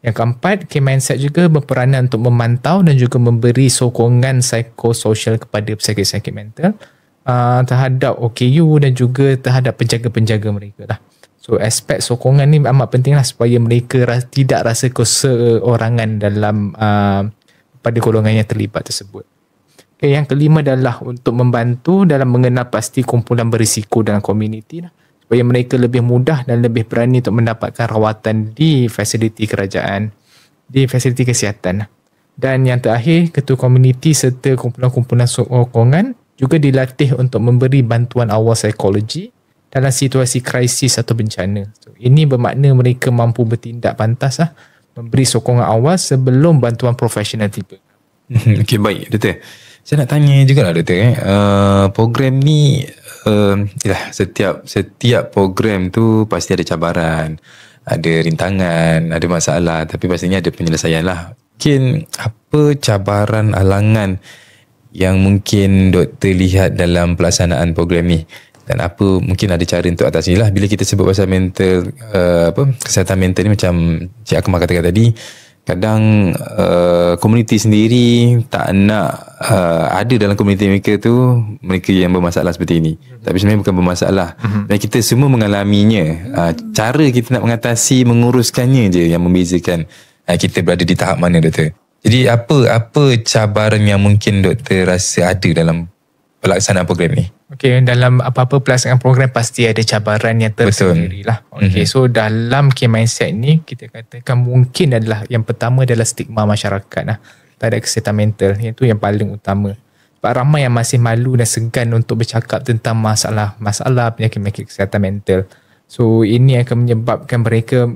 Yang keempat, K-Mindset juga berperanan untuk memantau dan juga memberi sokongan psikososial kepada pesakit-pesakit mental terhadap OKU dan juga terhadap penjaga-penjaga mereka lah. So aspek sokongan ni amat penting lah supaya mereka tidak rasa keseorangan dalam pada golongan yang terlibat tersebut. Okay, yang kelima adalah untuk membantu dalam mengenal pasti kumpulan berisiko dalam komuniti lah, supaya mereka lebih mudah dan lebih berani untuk mendapatkan rawatan di fasiliti kerajaan, di fasiliti kesihatan. Dan yang terakhir, ketua komuniti serta kumpulan-kumpulan sokongan juga dilatih untuk memberi bantuan awal psikologi dalam situasi krisis atau bencana. So, ini bermakna mereka mampu bertindak pantas lah, memberi sokongan awal sebelum bantuan profesional tiba. Okey, baik, Doktor. Saya nak tanya jugalah Doktor, program ni setiap program tu pasti ada cabaran, ada rintangan, ada masalah, tapi pastinya ada penyelesaian lah. Mungkin apa cabaran, halangan yang mungkin Doktor lihat dalam pelaksanaan program ni, dan apa mungkin ada cara untuk atasi lah. Bila kita sebut pasal mental, kesihatan mental ni, macam Cik Akmal katakan tadi, kadang komuniti sendiri tak nak ada dalam komuniti mereka tu mereka yang bermasalah seperti ini. Tapi sebenarnya bukan bermasalah. Dan kita semua mengalaminya. Cara kita nak mengatasi, menguruskannya je yang membezakan kita berada di tahap mana, Doktor. Jadi apa cabaran yang mungkin Doktor rasa ada dalam pelaksanaan program ni? Okey, dalam apa-apa pelaksanaan program pasti ada cabaran yang tersendiri lah. Okey, so dalam K-Mindset ni kita katakan mungkin adalah yang pertama adalah stigma masyarakat lah terhadap kesihatan mental. Yang tu yang paling utama. Sebab ramai yang masih malu dan segan untuk bercakap tentang masalah penyakit-penyakit kesihatan mental. So ini akan menyebabkan mereka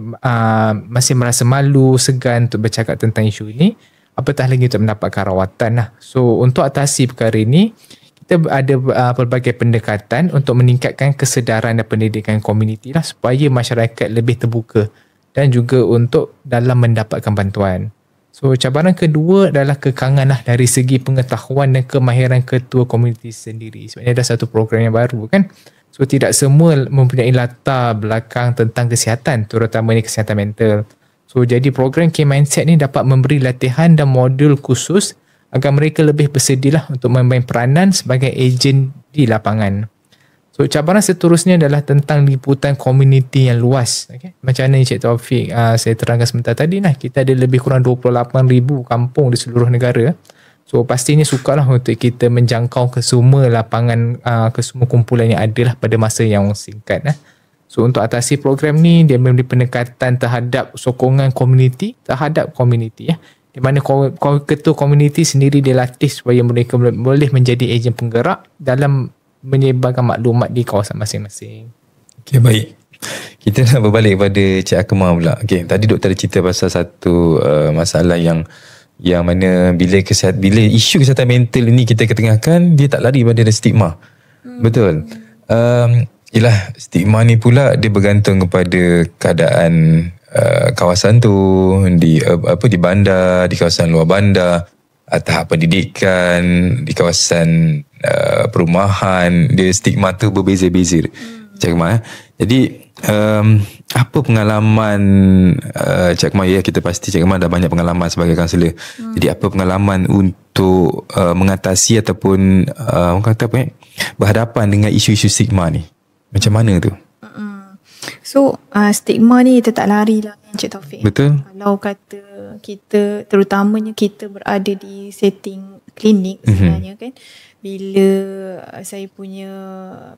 masih merasa malu, segan untuk bercakap tentang isu ini, apatah lagi untuk mendapatkan rawatan lah. So untuk atasi perkara ini, kita ada pelbagai pendekatan untuk meningkatkan kesedaran dan pendidikan komuniti lah, supaya masyarakat lebih terbuka dan juga untuk dalam mendapatkan bantuan. So cabaran kedua adalah kekangan lah dari segi pengetahuan dan kemahiran ketua komuniti sendiri. Sebenarnya ada satu program yang baru kan. So tidak semua mempunyai latar belakang tentang kesihatan, terutama ni kesihatan mental. So jadi program K-Mindset ni dapat memberi latihan dan modul khusus agar mereka lebih bersedialah untuk memain peranan sebagai ejen di lapangan. So cabaran seterusnya adalah tentang liputan komuniti yang luas. Okay? Macam mana Encik Taufik saya terangkan sebentar tadi lah, kita ada lebih kurang 28,000 kampung di seluruh negara. So pastinya sukarlah untuk kita menjangkau ke semua lapangan, ke semua kumpulan yang ada lah pada masa yang singkat lah. So untuk atasi program ni, dia memberi pendekatan terhadap sokongan komuniti terhadap komuniti ya. Di mana ketua komuniti sendiri dilatih supaya mereka boleh menjadi ejen penggerak dalam menyebarkan maklumat di kawasan masing-masing. Okay, baik. Kita nak berbalik pada Cik Akmal pula. Okay, tadi doktor ada cerita pasal satu masalah yang mana bila isu kesihatan mental ni kita ketengahkan, dia tak lari pada stigma. Betul. Yelah, stigma ni pula dia bergantung kepada keadaan kawasan tu, di bandar, di kawasan luar bandar, tahap pendidikan, di kawasan perumahan, dia stigma tu berbeza-beza. Cik Akmal. Jadi apa pengalaman Cik Akmal, ya kita pasti Cik Akmal dah banyak pengalaman sebagai kaunselor. Jadi apa pengalaman untuk mengatasi ataupun orang kata apa berhadapan dengan isu-isu stigma ni? Macam mana tu? So stigma ni kita tak lari lah Encik Taufik. Betul. Kalau kata kita, terutamanya kita berada di setting klinik sebenarnya kan, bila saya punya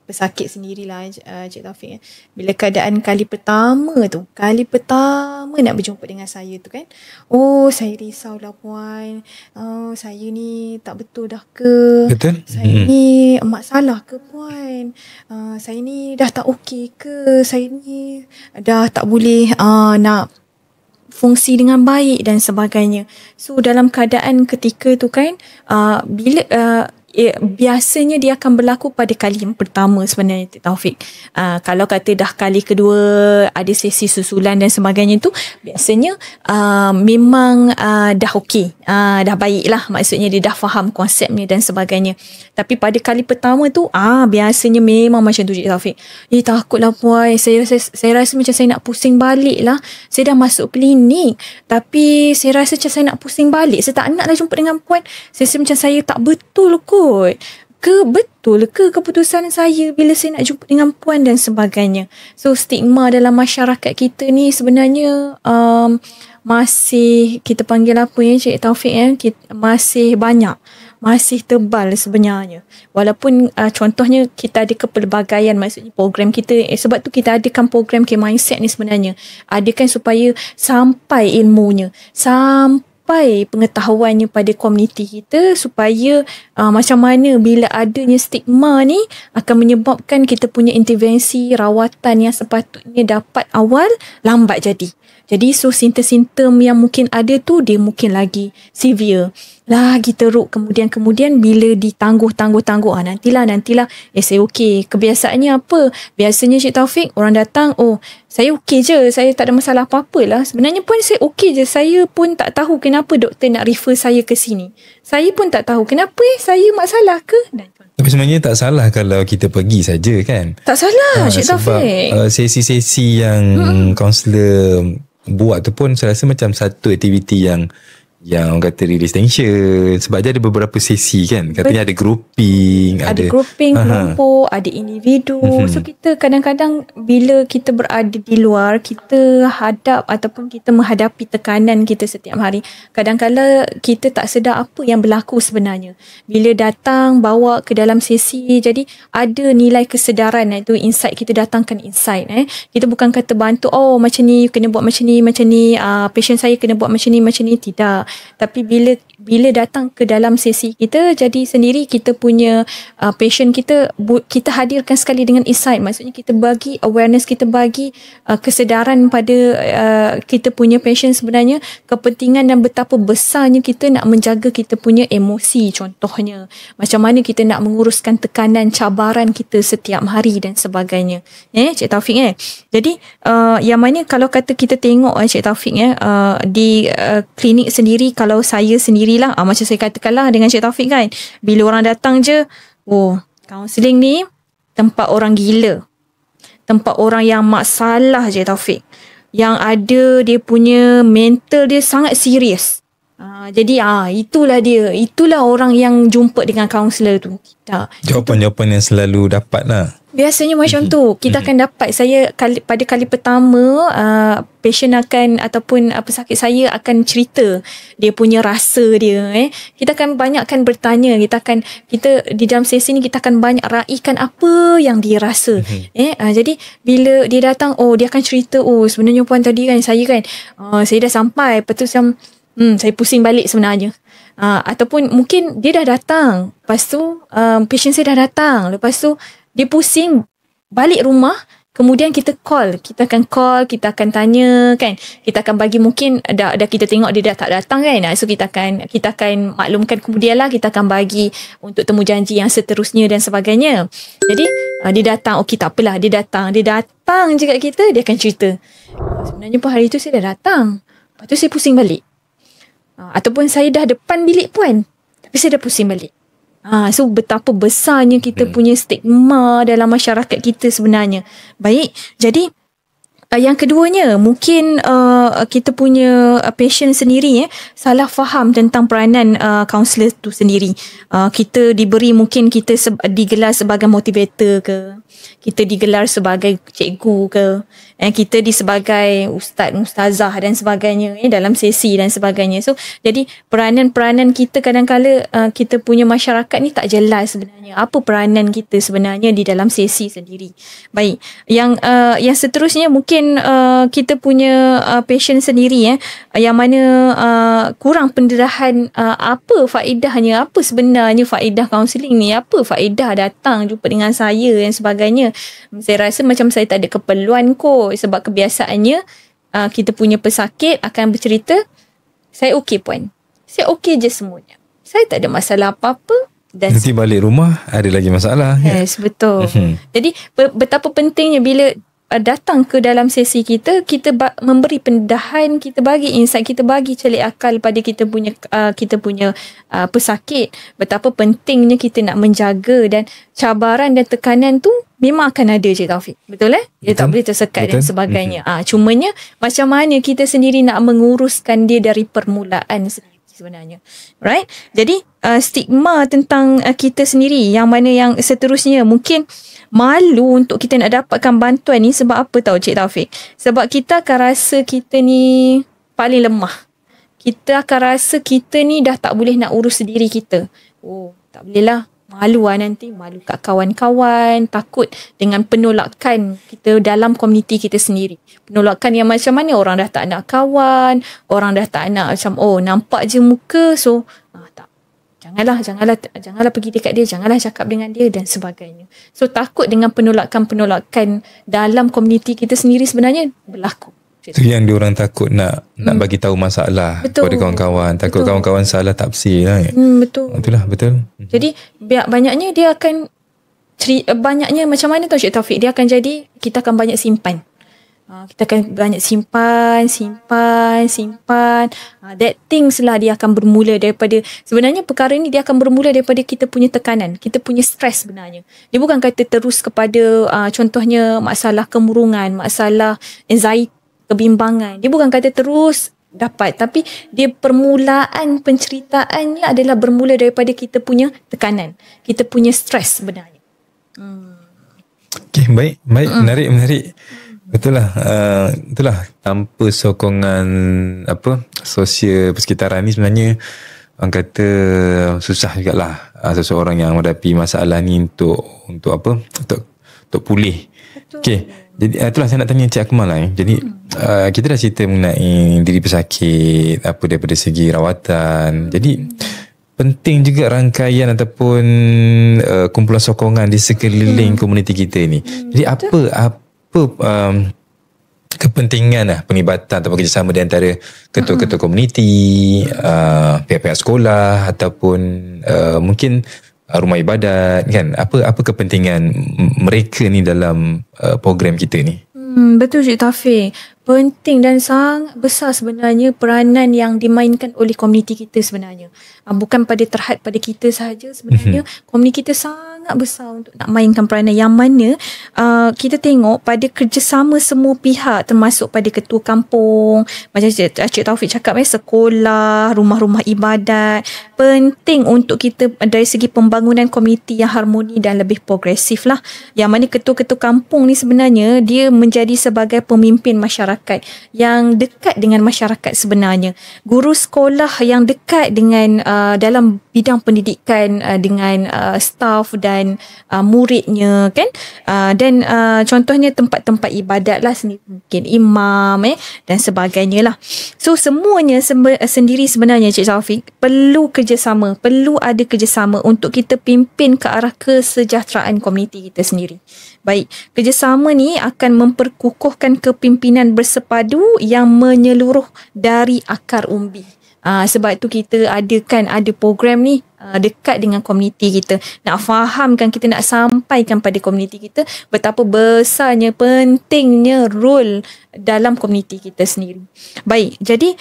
pesakit sendirilah Encik Taufik, bila keadaan kali pertama nak berjumpa dengan saya tu kan, oh saya risau lah puan, saya ni tak betul dah ke, betul? Saya ni masalah ke puan, saya ni dah tak okey ke, saya ni dah tak boleh nak fungsi dengan baik dan sebagainya. So dalam keadaan ketika tu kan, bila biasanya dia akan berlaku pada kali yang pertama sebenarnya Taufik. Kalau kata dah kali kedua ada sesi susulan dan sebagainya tu, biasanya memang dah okey, dah baik lah, maksudnya dia dah faham konsepnya dan sebagainya. Tapi pada kali pertama tu biasanya memang macam tu Cik Taufik. Takutlah puan, saya rasa macam saya nak pusing balik lah. Saya dah masuk klinik tapi saya rasa macam saya nak pusing balik, saya tak nak lah jumpa dengan puan. Saya rasa macam saya tak betul kot. Betul ke keputusan saya bila saya nak jumpa dengan puan dan sebagainya. So stigma dalam masyarakat kita ni sebenarnya masih kita panggil apa ya Cik Taufik masih banyak, masih tebal sebenarnya. Walaupun contohnya kita ada kepelbagaian, maksudnya program kita, sebab tu kita adakan program K-Mindset ni sebenarnya. Adakan supaya sampai ilmunya, sampai pengetahuannya pada komuniti kita, supaya macam mana bila adanya stigma ni akan menyebabkan kita punya intervensi rawatan yang sepatutnya dapat awal lambat jadi. Jadi so simptom-simptom yang mungkin ada tu dia mungkin lagi severe, lagi teruk. Kemudian bila ditangguh nantilah saya okey. Kebiasaannya apa? Biasanya Cik Taufik, orang datang, saya okey je, saya tak ada masalah apa-apa lah. Sebenarnya pun saya okey je, saya pun tak tahu kenapa doktor nak refer saya ke sini. Saya pun tak tahu kenapa saya masalah ke. Tapi sebenarnya tak salah kalau kita pergi saja kan? Tak salah Cik Taufik. Sebab sesi-sesi yang kaunselor buat tu pun saya rasa macam satu aktiviti yang orang kata release tension, sebab dia ada beberapa sesi kan, katanya ada grouping, kelompok, ada individu. So kita kadang-kadang bila kita berada di luar, kita hadap ataupun kita menghadapi tekanan kita setiap hari, kadang-kadang kita tak sedar apa yang berlaku sebenarnya. Bila datang bawa ke dalam sesi, jadi ada nilai kesedaran, itu insight, kita datangkan insight. Kita bukan kata bantu, macam ni kena buat macam ni, patient saya kena buat macam ni, tidak. Tapi bila datang ke dalam sesi kita, jadi sendiri kita punya patient kita hadirkan sekali dengan insight. Maksudnya kita bagi awareness, kita bagi kesedaran pada kita punya patient sebenarnya, kepentingan dan betapa besarnya kita nak menjaga kita punya emosi. Contohnya macam mana kita nak menguruskan tekanan, cabaran kita setiap hari dan sebagainya. Cik Taufik Jadi yang mana kalau kata kita tengok Cik Taufik di klinik sendiri, kalau saya sendirilah, macam saya katakanlah dengan Cik Taufik kan, bila orang datang je, kaunseling ni tempat orang gila, tempat orang yang masalah Cik Taufik, yang ada dia punya mental dia sangat serius. Jadi itulah dia. Itulah orang yang jumpa dengan kaunselor tu. Jawapan-jawapan yang selalu dapat lah. Biasanya macam tu. Kita akan dapat, pada kali pertama, patient akan ataupun pesakit saya akan cerita dia punya rasa dia. Kita akan banyakkan bertanya. Kita di dalam sesi ni kita akan banyak raikan apa yang dia rasa. Jadi bila dia datang, dia akan cerita, sebenarnya puan tadi kan saya dah sampai. Lepas tu macam saya pusing balik sebenarnya. Ataupun mungkin dia dah datang. Lepas tu patient saya dah datang. Lepas tu dia pusing balik rumah. Kemudian kita call. Kita akan tanya kan. Kita akan bagi, mungkin dah kita tengok dia dah tak datang kan. So kita akan maklumkan kemudian lah. Kita akan bagi untuk temu janji yang seterusnya dan sebagainya. Jadi dia datang. Okey, tak apalah, dia datang je kat kita. Dia akan cerita, sebenarnya pun hari tu saya dah datang. Lepas tu saya pusing balik. Ataupun saya dah depan bilik puan, tapi saya dah pusing balik. So betapa besarnya kita punya stigma dalam masyarakat kita sebenarnya. Baik, jadi yang keduanya, mungkin kita punya patient sendiri salah faham tentang peranan kaunselor tu sendiri. Kita diberi, mungkin kita digelar sebagai motivator ke, kita digelar sebagai cikgu ke, kita sebagai ustazah dan sebagainya dalam sesi dan sebagainya. So jadi peranan-peranan kita kadang-kala kita punya masyarakat ni tak jelas sebenarnya apa peranan kita sebenarnya di dalam sesi sendiri. Baik, yang seterusnya mungkin kita punya patient sendiri yang mana kurang pendedahan apa faedahnya, apa sebenarnya faedah kaunseling ni, apa faedah datang jumpa dengan saya dan sebagainya. Saya rasa macam saya tak ada keperluan kot, sebab kebiasaannya kita punya pesakit akan bercerita, saya okey puan, saya okey je semuanya, saya tak ada masalah apa-apa. Dan nanti balik rumah ada lagi masalah. Yes, betul. Jadi betapa pentingnya bila datang ke dalam sesi kita memberi pendedahan, kita bagi insight, kita bagi celik akal pada kita punya pesakit. Betapa pentingnya kita nak menjaga, dan cabaran dan tekanan tu memang akan ada, Cik Taufik. Betul Dia tak boleh tersekat dan sebagainya. Cumanya macam mana kita sendiri nak menguruskan dia dari permulaan sebenarnya. Right? Jadi stigma tentang kita sendiri, yang mana yang seterusnya mungkin malu untuk kita nak dapatkan bantuan ni. Sebab apa tahu Cik Taufik? Sebab kita akan rasa kita ni paling lemah. Kita akan rasa kita ni dah tak boleh nak urus diri kita. Tak boleh lah. Malu nanti. Malu kat kawan-kawan. Takut dengan penolakan kita dalam komuniti kita sendiri. Penolakan yang macam mana? Orang dah tak nak kawan. Orang dah tak nak macam, nampak je muka. So, tak. Janganlah pergi dekat dia, janganlah cakap dengan dia dan sebagainya. So takut dengan penolakan dalam komuniti kita sendiri sebenarnya berlaku. Itu yang diorang takut nak bagi tahu masalah kepada kawan-kawan. Takut kawan-kawan salah tafsir lah. Betul. Itulah betul. Jadi banyaknya dia akan banyaknya macam mana tahu Cik Taufik, dia akan jadi kita akan banyak simpan. Kita akan banyak simpan. That things lah dia akan bermula daripada, sebenarnya perkara ni dia akan bermula daripada kita punya tekanan, kita punya stres sebenarnya. Dia bukan kata terus kepada contohnya masalah kemurungan, masalah anxiety, kebimbangan. Dia bukan kata terus dapat, tapi dia permulaan penceritaannya adalah bermula daripada kita punya tekanan, kita punya stres sebenarnya. Okay, baik. Menarik. Betul lah, tanpa sokongan sosial persekitaran ni sebenarnya orang kata susah jugalah seseorang yang menghadapi masalah ni untuk pulih. Okey, jadi itulah saya nak tanya Cik Akmal lah. Jadi kita dah cerita mengenai diri pesakit, apa daripada segi rawatan. Jadi penting juga rangkaian ataupun kumpulan sokongan di sekeliling komuniti kita ni. Jadi apa kepentingan penglibatan ataupun kerjasama di antara ketua-ketua komuniti, pihak-pihak sekolah ataupun mungkin rumah ibadat kan? Apa kepentingan mereka ni dalam program kita ni? Betul Cik Taufik. Penting dan sangat besar sebenarnya peranan yang dimainkan oleh komuniti kita sebenarnya. Bukan terhad pada kita sahaja sebenarnya. Komuniti kita sangat sangat besar untuk nak mainkan peranan, yang mana kita tengok pada kerjasama semua pihak, termasuk pada ketua kampung, macam Cik Taufik cakap, sekolah, rumah-rumah ibadat. Penting untuk kita dari segi pembangunan komuniti yang harmoni dan lebih progresif lah. Yang mana ketua-ketua kampung ni sebenarnya dia menjadi sebagai pemimpin masyarakat yang dekat dengan masyarakat sebenarnya. Guru sekolah yang dekat dengan dalam bidang pendidikan dengan staff dan muridnya kan. Dan contohnya tempat-tempat ibadat lah sendiri, mungkin imam dan sebagainya lah. So semuanya sendiri sebenarnya Cik Taufik perlu kerjasama, perlu ada kerjasama untuk kita pimpin ke arah kesejahteraan komuniti kita sendiri. Baik, kerjasama ni akan memperkukuhkan kepimpinan bersepadu yang menyeluruh dari akar umbi. Sebab tu kita ada program ni dekat dengan komuniti kita. Nak fahamkan, kita nak sampaikan pada komuniti kita betapa besarnya, pentingnya role dalam komuniti kita sendiri. Baik, jadi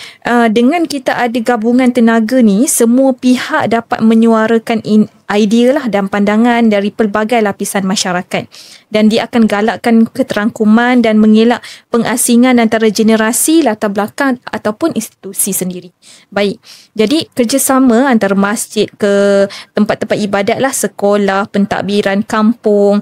dengan kita ada gabungan tenaga ni, semua pihak dapat menyuarakan idea lah dan pandangan dari pelbagai lapisan masyarakat. Dan dia akan galakkan keterangkuman dan mengelak pengasingan antara generasi, latar belakang ataupun institusi sendiri. Baik, jadi kerjasama antara masjid ke tempat-tempat ibadat lah, sekolah, pentadbiran, kampung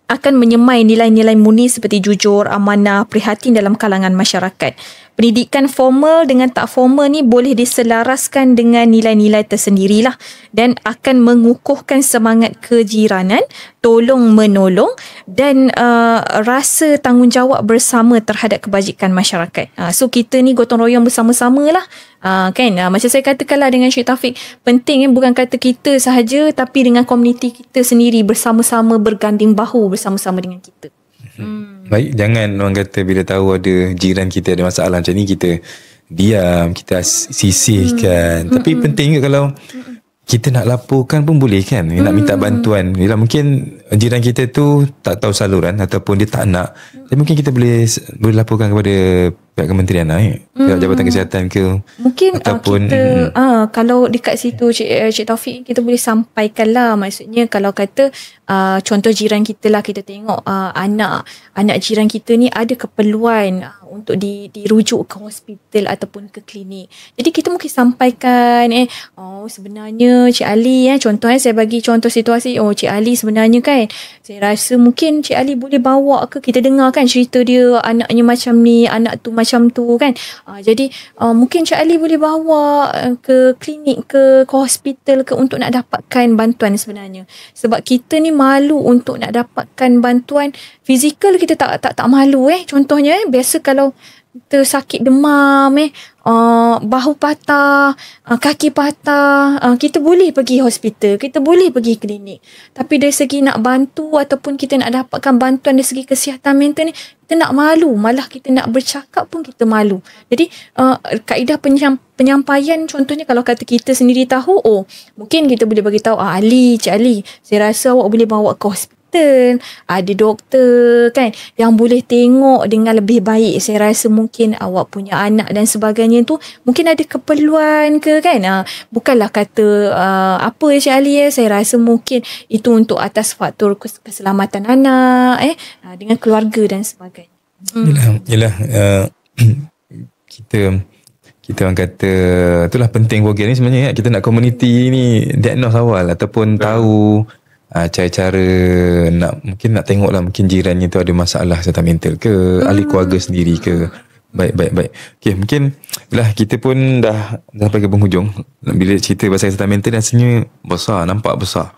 akan menyemai nilai-nilai murni seperti jujur, amanah, prihatin dalam kalangan masyarakat. Pendidikan formal dengan tak formal ni boleh diselaraskan dengan nilai-nilai tersendirilah dan akan mengukuhkan semangat kejiranan, tolong-menolong dan rasa tanggungjawab bersama terhadap kebajikan masyarakat. So kita ni gotong royong bersama-sama lah. Kan, macam saya katakanlah dengan Syed Taufik, penting bukan kata kita sahaja, tapi dengan komuniti kita sendiri bersama-sama berganding bahu bersama-sama dengan kita. Baik, jangan orang kata bila tahu ada jiran kita ada masalah macam ni, kita diam, kita sisihkan. Tapi penting juga kalau kita nak laporkan pun boleh kan, nak minta bantuan. Bila mungkin jiran kita tu tak tahu saluran ataupun dia tak nak, tapi mungkin kita boleh laporkan kepada pihak kementerian pihak Jabatan Kesihatan ke, mungkin ataupun kita kalau dekat situ Cik Taufik, kita boleh sampaikan lah. Maksudnya kalau kata contoh jiran kita lah, kita tengok anak jiran kita ni ada keperluan untuk dirujuk ke hospital ataupun ke klinik. Jadi kita mungkin sampaikan sebenarnya Cik Ali, contohnya saya bagi contoh situasi, Cik Ali sebenarnya kan, saya rasa mungkin Cik Ali boleh bawa ke, kita dengar kan cerita dia, anaknya macam ni, anak tu macam tu kan. Jadi mungkin Cik Ali boleh bawa ke klinik ke hospital ke untuk nak dapatkan bantuan sebenarnya. Sebab kita ni malu untuk nak dapatkan bantuan fizikal, kita tak malu contohnya biasa kalau kita sakit demam bahu patah, kaki patah, kita boleh pergi hospital, kita boleh pergi klinik. Tapi dari segi nak bantu ataupun kita nak dapatkan bantuan dari segi kesihatan mental ni, kita nak malu, malah kita nak bercakap pun kita malu. Jadi kaedah penyampaian, contohnya kalau kata kita sendiri tahu, mungkin kita boleh bagi tahu, Cik Ali, saya rasa awak boleh bawa ke hospital, ada doktor kan yang boleh tengok dengan lebih baik. Saya rasa mungkin awak punya anak dan sebagainya tu mungkin ada keperluan ke kan. Bukanlah kata apa Cik Ali, saya rasa mungkin itu untuk atas faktor keselamatan anak dengan keluarga dan sebagainya. Yelah, kita orang kata itulah penting program ni sebenarnya. Kita nak komuniti ni diagnose awal ataupun tahu cara-cara mungkin nak tengok lah, mungkin jirannya tu ada masalah kesihatan mental ke, ahli keluarga sendiri ke. Baik. Okay, mungkin lah kita pun dah sampai ke penghujung. Bila cerita pasal kesihatan mental rasanya besar, nampak besar.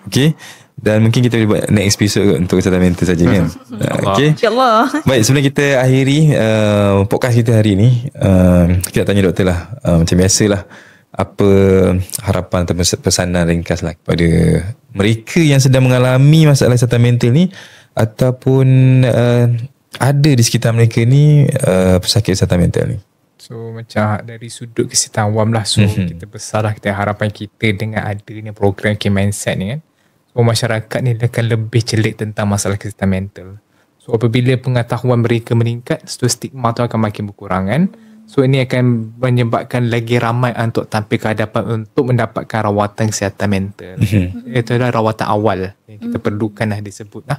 Okay. Dan mungkin kita boleh buat next episode untuk kesihatan mental saja kan. Okay. InsyaAllah. Baik, sebelum kita akhiri podcast kita hari ni, kita nak tanya doktor lah, macam biasalah, apa harapan atau pesanan ringkas lah kepada mereka yang sedang mengalami masalah kesihatan mental ni, ataupun ada di sekitar mereka ni pesakit kesihatan mental ni. So macam dari sudut kesihatan awam lah, so kita besar lah, kita harapan kita dengan adanya program K-Mindset ni kan, so masyarakat ni akan lebih celik tentang masalah kesihatan mental. So apabila pengetahuan mereka meningkat, so stigma tu akan makin berkurang kan. So ini akan menyebabkan lagi ramai untuk tampil ke hadapan untuk mendapatkan rawatan kesihatan mental. Itu adalah rawatan awal yang kita perlukan disebut lah.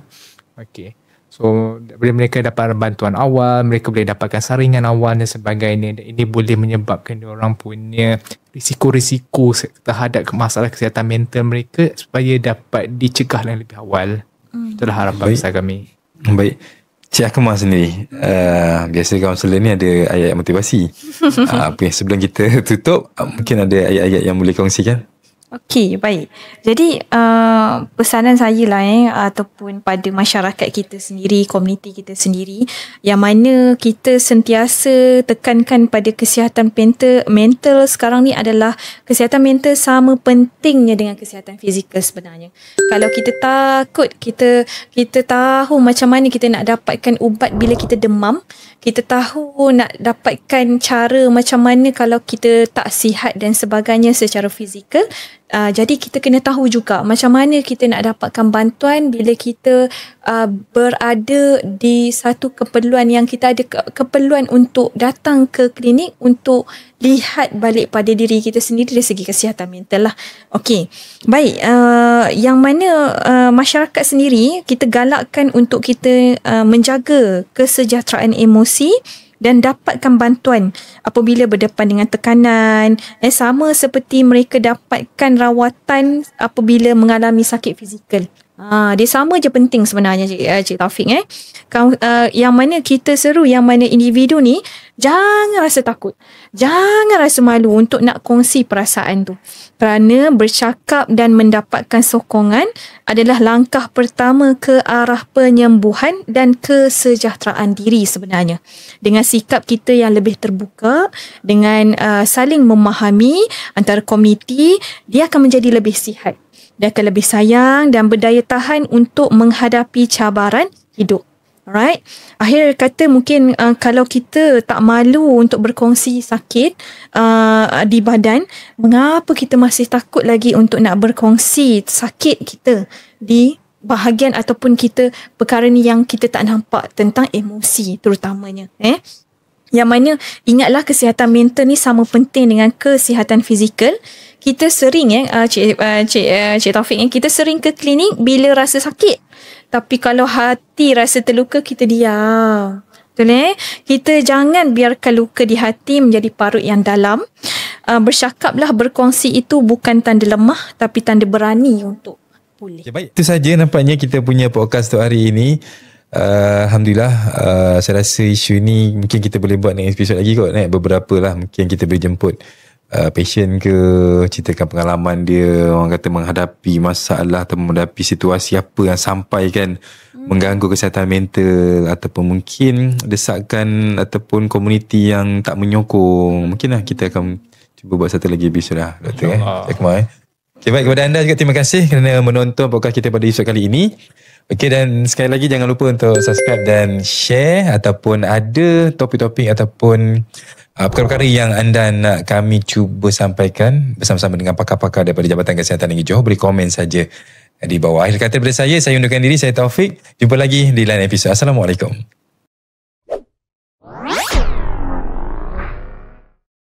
Okay. So bila mereka dapat bantuan awal, mereka boleh dapatkan saringan awal dan sebagainya. Dan ini boleh menyebabkan diorang punya risiko-risiko terhadap masalah kesihatan mental mereka supaya dapat dicegah yang lebih awal. Itulah harapan besar kami. Baik. Cik Akmal sendiri, biasa kaunselor ni ada ayat-ayat motivasi. Apa yang sebelum kita tutup, mungkin ada ayat-ayat yang boleh kongsikan? Okey, baik. Jadi pesanan saya lah ataupun pada masyarakat kita sendiri, komuniti kita sendiri, yang mana kita sentiasa tekankan pada kesihatan mental sekarang ni adalah kesihatan mental sama pentingnya dengan kesihatan fizikal sebenarnya. Kalau kita takut, kita tahu macam mana kita nak dapatkan ubat bila kita demam, kita tahu nak dapatkan cara macam mana kalau kita tak sihat dan sebagainya secara fizikal. Jadi kita kena tahu juga macam mana kita nak dapatkan bantuan bila kita berada di satu keperluan yang kita ada keperluan untuk datang ke klinik untuk lihat balik pada diri kita sendiri dari segi kesihatan mental lah. Okey, baik. Yang mana masyarakat sendiri kita galakkan untuk kita menjaga kesejahteraan emosi dan dapatkan bantuan apabila berdepan dengan tekanan, sama seperti mereka dapatkan rawatan apabila mengalami sakit fizikal. Dia sama je penting sebenarnya Cik Taufik. Yang mana kita seru, yang mana individu ni jangan rasa takut, jangan rasa malu untuk nak kongsi perasaan tu, kerana bercakap dan mendapatkan sokongan adalah langkah pertama ke arah penyembuhan dan kesejahteraan diri sebenarnya. Dengan sikap kita yang lebih terbuka, dengan saling memahami antara komuniti, dia akan menjadi lebih sihat. Dia akan lebih sayang dan berdaya tahan untuk menghadapi cabaran hidup. Alright. Akhir kata mungkin kalau kita tak malu untuk berkongsi sakit di badan, mengapa kita masih takut lagi untuk nak berkongsi sakit kita di bahagian ataupun kita perkara ni yang kita tak nampak, tentang emosi terutamanya. Yang mana ingatlah kesihatan mental ni sama penting dengan kesihatan fizikal. Kita sering Cik Taufik, kita sering ke klinik bila rasa sakit. Tapi kalau hati rasa terluka, kita diam. Betul Kita jangan biarkan luka di hati menjadi parut yang dalam. Bercakaplah, berkongsi itu bukan tanda lemah tapi tanda berani untuk pulih. Okay, baik. Itu saja nampaknya kita punya podcast untuk hari ini. Alhamdulillah, saya rasa isu ni mungkin kita boleh buat next episode lagi kot. Beberapa lah mungkin kita boleh jemput patient ke, ceritakan pengalaman dia, orang kata menghadapi masalah atau menghadapi situasi apa yang sampai kan mengganggu kesihatan mental, ataupun mungkin desakan ataupun komuniti yang tak menyokong. Mungkin lah kita akan cuba buat satu lagi episode lah, Doktor. Okay, baik, kepada anda juga terima kasih kerana menonton podcast kita pada episode kali ini. Okey, dan sekali lagi jangan lupa untuk subscribe dan share, ataupun ada topik-topik ataupun perkara-perkara yang anda nak kami cuba sampaikan bersama-sama dengan pakar-pakar daripada Jabatan Kesihatan Negeri Johor, boleh komen saja di bawah. Akhir kata daripada saya undurkan diri, saya Taufik. Jumpa lagi di lain episod. Assalamualaikum.